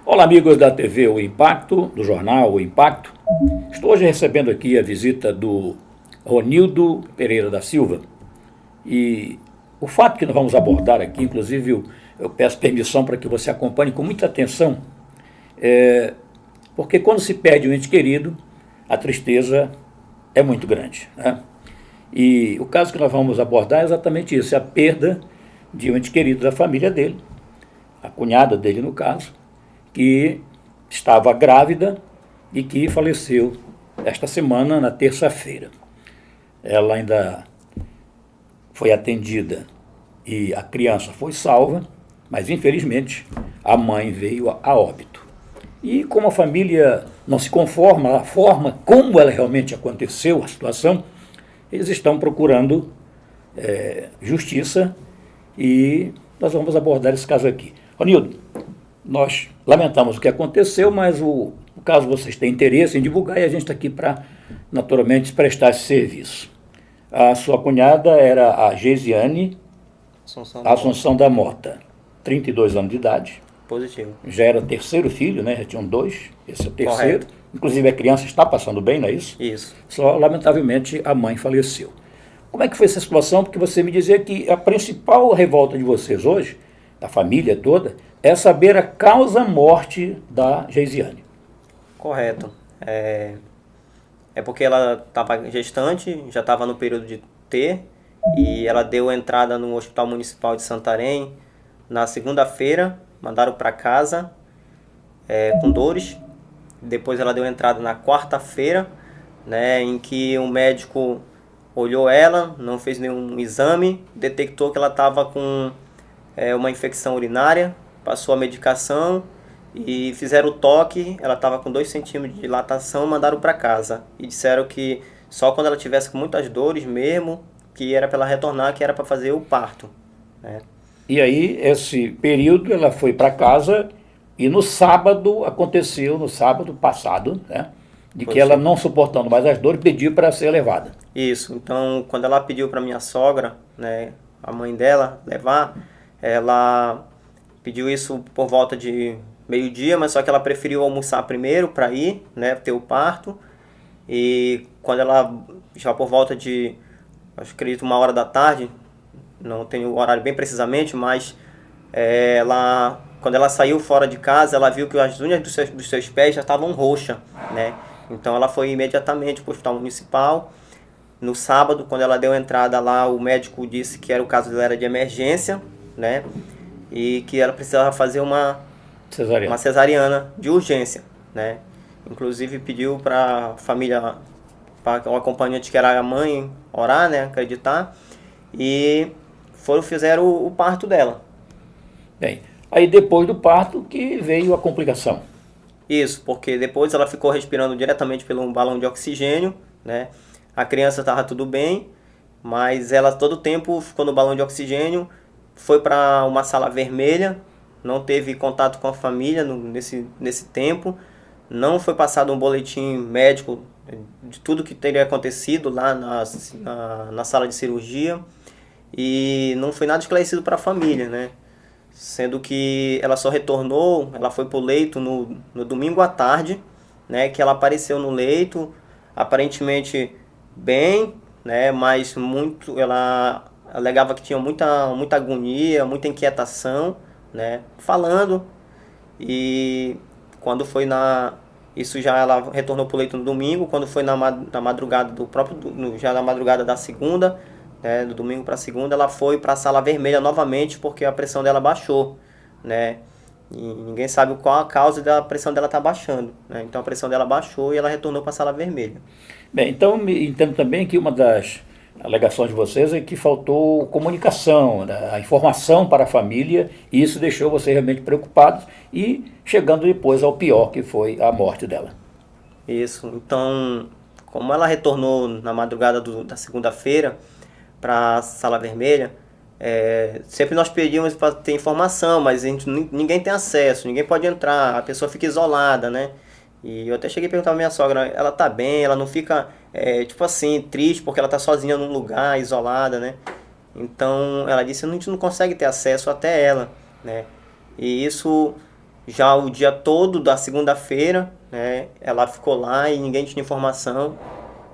Olá, amigos da TV O Impacto, do jornal O Impacto. Estou hoje recebendo aqui a visita do Ronildo Pereira da Silva. E o fato que nós vamos abordar aqui, inclusive eu peço permissão para que você acompanhe com muita atenção, porque quando se perde um ente querido, a tristeza é muito grande, né? E o caso que nós vamos abordar é exatamente isso, é a perda de um ente querido da família dele, a cunhada dele no caso, que estava grávida e que faleceu esta semana, na terça-feira. Ela ainda foi atendida e a criança foi salva, mas infelizmente a mãe veio a óbito. E como a família não se conforma, a forma como ela realmente aconteceu, a situação, eles estão procurando justiça e nós vamos abordar esse caso aqui. Ronildo, nós lamentamos o que aconteceu, mas o caso vocês têm interesse em divulgar e a gente está aqui para, naturalmente, prestar esse serviço. A sua cunhada era a Geisiane Assunção da Mota, 32 anos de idade. Positivo. Já era o terceiro filho, né? Já tinham dois, esse é o terceiro. Correto. Inclusive a criança está passando bem, não é isso? Isso. Só, lamentavelmente, a mãe faleceu. Como é que foi essa situação? Porque você me dizia que a principal revolta de vocês hoje, da família toda, é saber a causa-morte da Geisiane. Correto. É porque ela estava gestante, já estava no período de T, e ela deu entrada no Hospital Municipal de Santarém na segunda-feira, mandaram para casa com dores. Depois ela deu entrada na quarta-feira, né, em que um médico olhou ela, não fez nenhum exame, detectou que ela estava com uma infecção urinária, passou a medicação e fizeram o toque. Ela estava com 2 centímetros de dilatação, mandaram para casa e disseram que só quando ela tivesse com muitas dores mesmo, que era para ela retornar, que era para fazer o parto, né? E aí, esse período, ela foi para casa e no sábado, aconteceu, no sábado passado, né, de que ela, não suportando mais as dores, pediu para ser levada. Isso, então quando ela pediu para minha sogra, né, a mãe dela, levar, ela pediu isso por volta de meio-dia, mas só que ela preferiu almoçar primeiro para ir, né, ter o parto. E quando ela, já por volta de, acredito, 1h da tarde, não tenho o horário bem precisamente, mas quando ela saiu fora de casa, ela viu que as unhas dos seus pés já estavam roxas, né? Então ela foi imediatamente para o hospital municipal. No sábado, quando ela deu entrada lá, o médico disse que o caso dela era de emergência, né? E que ela precisava fazer uma cesariana de urgência, né? Inclusive pediu para a família, para o acompanhante que era a mãe, orar, né? Acreditar. E fizeram o parto dela. Bem, aí depois do parto que veio a complicação. Isso, porque depois ela ficou respirando diretamente pelo balão de oxigênio, né? A criança estava tudo bem, mas ela todo o tempo ficou no balão de oxigênio, foi para uma sala vermelha, não teve contato com a família nesse tempo, não foi passado um boletim médico de tudo que teria acontecido lá na sala de cirurgia, e não foi nada esclarecido para a família, né? Sendo que ela só retornou, ela foi para o leito no domingo à tarde, né? Que ela apareceu no leito, aparentemente bem, né? Mas ela alegava que tinha muita agonia, muita inquietação, né? Falando. E quando foi isso já ela retornou para o leito no domingo, quando foi na madrugada já na madrugada da segunda, do domingo para segunda, ela foi para a sala vermelha novamente porque a pressão dela baixou, né? E ninguém sabe qual a causa da pressão dela estar baixando, né? Então a pressão dela baixou e ela retornou para a sala vermelha. Bem, então entendo também que uma das alegações de vocês é que faltou comunicação, né, a informação para a família, e isso deixou vocês realmente preocupados e chegando depois ao pior, que foi a morte dela. Isso, então, como ela retornou na madrugada da segunda-feira para a sala vermelha, sempre nós pedimos para ter informação, mas ninguém tem acesso, ninguém pode entrar, a pessoa fica isolada, né? E eu até cheguei a perguntar pra minha sogra, ela tá bem, ela não fica, tipo assim, triste porque ela tá sozinha num lugar, isolada, né? Então ela disse, a gente não consegue ter acesso até ela, né? E isso já o dia todo da segunda-feira, né? Ela ficou lá e ninguém tinha informação.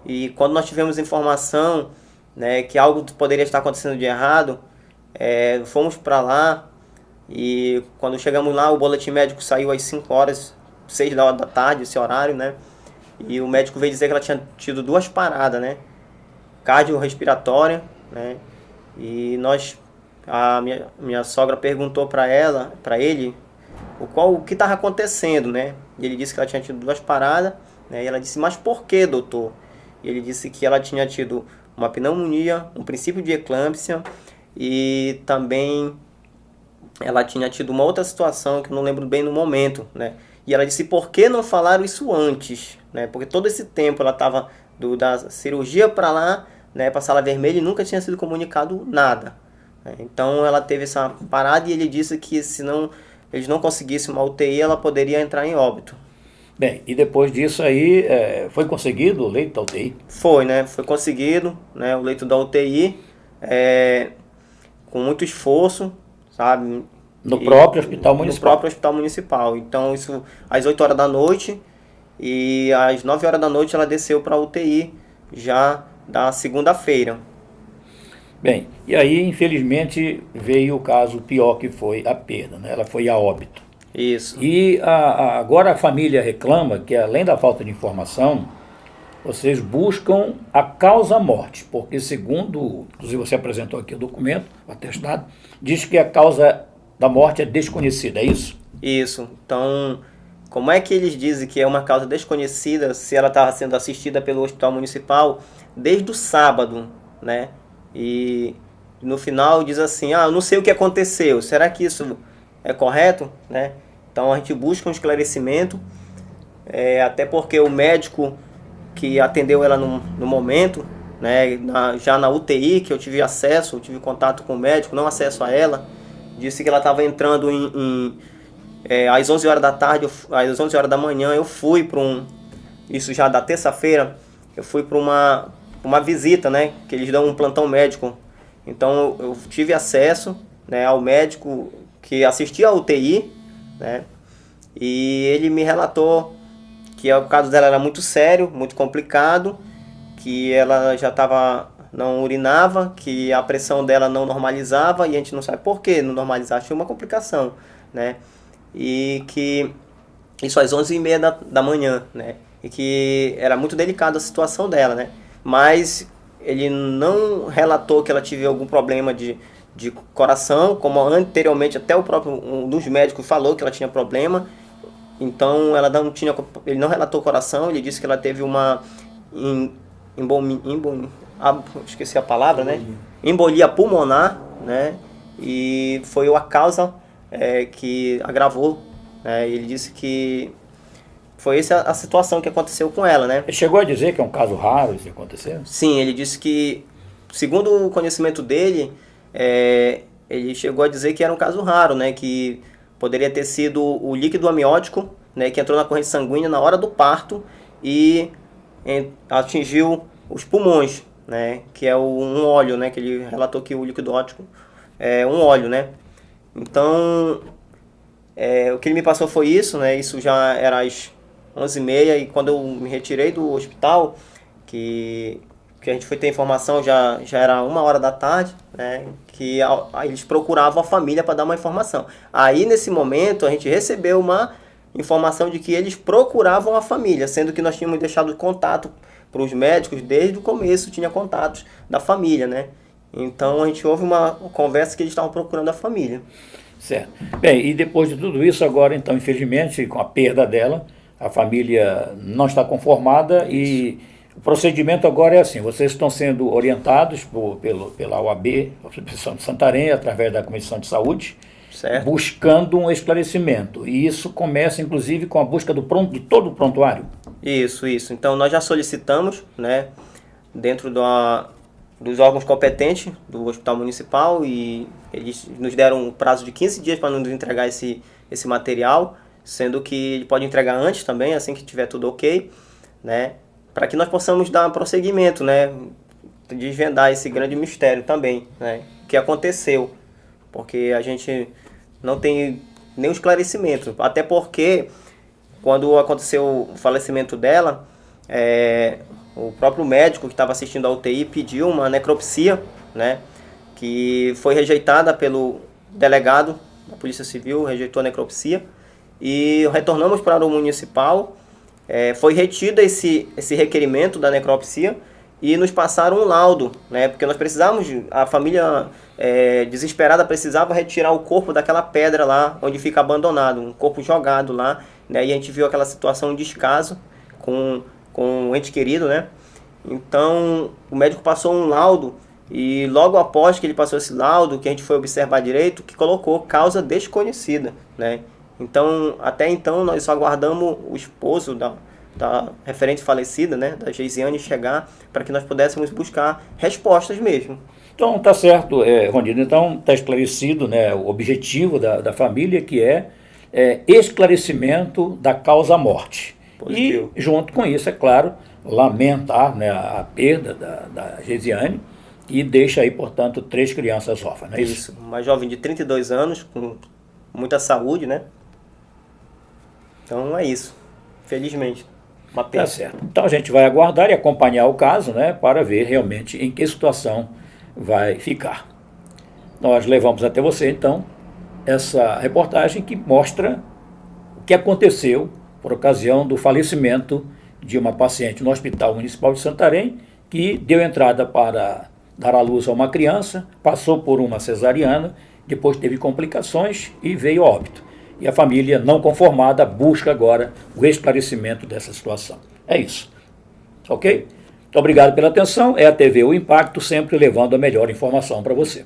E quando nós tivemos informação, né, que algo poderia estar acontecendo de errado, fomos para lá e quando chegamos lá, o boletim médico saiu às 5 horas, 6 da hora da tarde, esse horário, né? E o médico veio dizer que ela tinha tido 2 paradas, né? Cardiorrespiratória, né? E a minha sogra perguntou para ele, o que estava acontecendo, né? E ele disse que ela tinha tido 2 paradas, né? E ela disse, mas por que, doutor? E ele disse que ela tinha tido uma pneumonia, um princípio de eclâmpsia e também ela tinha tido uma outra situação que eu não lembro bem no momento, né? E ela disse, por que não falaram isso antes? Né? Porque todo esse tempo ela estava da cirurgia para lá, né, para a sala vermelha e nunca tinha sido comunicado nada. Então ela teve essa parada e ele disse que se não, eles não conseguissem uma UTI, ela poderia entrar em óbito. Bem, e depois disso aí, foi conseguido o leito da UTI? Foi, né? Foi conseguido, né, o leito da UTI, com muito esforço, sabe? No próprio hospital municipal? No próprio hospital municipal. Então, isso às 8 horas da noite e às 9 horas da noite ela desceu para a UTI já da segunda-feira. Bem, e aí, infelizmente, veio o caso pior, que foi a perda, né? Ela foi a óbito. Isso. E agora a família reclama que, além da falta de informação, vocês buscam a causa-morte, porque segundo, inclusive você apresentou aqui o documento, o atestado, diz que a causa da morte é desconhecida, é isso? Isso. Então, como é que eles dizem que é uma causa desconhecida se ela estava sendo assistida pelo hospital municipal desde o sábado, né? E no final diz assim, eu não sei o que aconteceu, será que isso é correto, né? Então a gente busca um esclarecimento, até porque o médico que atendeu ela no momento, né, já na UTI, que eu tive acesso, eu tive contato com o médico, não acesso a ela, disse que ela estava entrando às 11 horas da tarde, às 11 horas da manhã, eu fui para isso já da terça-feira, eu fui para uma visita, né, que eles dão um plantão médico. Então eu tive acesso, né, ao médico que assistia à UTI, né, e ele me relatou que o caso dela era muito sério, muito complicado, que ela já não urinava, que a pressão dela não normalizava, e a gente não sabe por que não normalizava, tinha uma complicação, né, e que isso às 11h30 da manhã, né, e que era muito delicada a situação dela, né, mas ele não relatou que ela tive algum problema de coração, como anteriormente até o próprio um dos médicos falou que ela tinha problema. Então ele não relatou coração, ele disse que ela teve uma esqueci a palavra, né? Embolia pulmonar, né? E foi a causa que agravou, né? Ele disse que foi essa a situação que aconteceu com ela, né? Ele chegou a dizer que é um caso raro isso acontecer? Sim, ele disse que, segundo o conhecimento dele, ele chegou a dizer que era um caso raro, né? Que poderia ter sido o líquido amniótico, né? Que entrou na corrente sanguínea na hora do parto e atingiu os pulmões, né? Que é um óleo, né? Que ele relatou que o líquido óptico é um óleo, né? Então, o que ele me passou foi isso, né? Isso já era às 11h30 e quando eu me retirei do hospital, que a gente foi ter informação, já era 1 hora da tarde, né, que eles procuravam a família para dar uma informação. Aí, nesse momento, a gente recebeu uma informação de que eles procuravam a família, sendo que nós tínhamos deixado contato para os médicos, desde o começo tinha contatos da família, né? Então, a gente houve uma conversa que eles estavam procurando a família. Certo. Bem, e depois de tudo isso, agora, então, infelizmente, com a perda dela, a família não está conformada e o procedimento agora é assim, vocês estão sendo orientados pela OAB, a Associação de Santarém, através da Comissão de Saúde, certo, buscando um esclarecimento. E isso começa, inclusive, com a busca de todo o prontuário. Isso. Então, nós já solicitamos, né, dentro dos órgãos competentes do Hospital Municipal e eles nos deram um prazo de 15 dias para nos entregar esse material, sendo que ele pode entregar antes também, assim que tiver tudo ok, né, para que nós possamos dar prosseguimento, né, desvendar esse grande mistério também, né, que aconteceu, porque a gente não tem nenhum esclarecimento. Até porque, quando aconteceu o falecimento dela, o próprio médico que estava assistindo a UTI pediu uma necropsia, né, que foi rejeitada pelo delegado da Polícia Civil, rejeitou a necropsia, e retornamos para o municipal, foi retido esse requerimento da necropsia, e nos passaram um laudo, né, porque nós precisávamos, a família desesperada precisava retirar o corpo daquela pedra lá, onde fica abandonado, um corpo jogado lá, né, e a gente viu aquela situação de descaso com um ente querido, né. Então o médico passou um laudo, e logo após que ele passou esse laudo, que a gente foi observar direito, que colocou causa desconhecida, né. Então, até então, nós só aguardamos o esposo da referente falecida, né, da Geisiane, chegar para que nós pudéssemos buscar respostas mesmo. Então, tá certo, Ronildo. Então, está esclarecido, né, o objetivo da família, que é esclarecimento da causa-morte. E, junto com isso, é claro, lamentar, né, a perda da Geisiane, e deixa aí, portanto, 3 crianças órfãs. Isso, uma jovem de 32 anos, com muita saúde, né? Então, é isso. Felizmente. Uma pena. Tá certo. Então, a gente vai aguardar e acompanhar o caso, né, para ver realmente em que situação vai ficar. Nós levamos até você, então, essa reportagem que mostra o que aconteceu por ocasião do falecimento de uma paciente no Hospital Municipal de Santarém, que deu entrada para dar à luz a uma criança, passou por uma cesariana, depois teve complicações e veio a óbito. E a família, não conformada, busca agora o esclarecimento dessa situação. É isso. Ok? Muito obrigado pela atenção. É a TV O Impacto, sempre levando a melhor informação para você.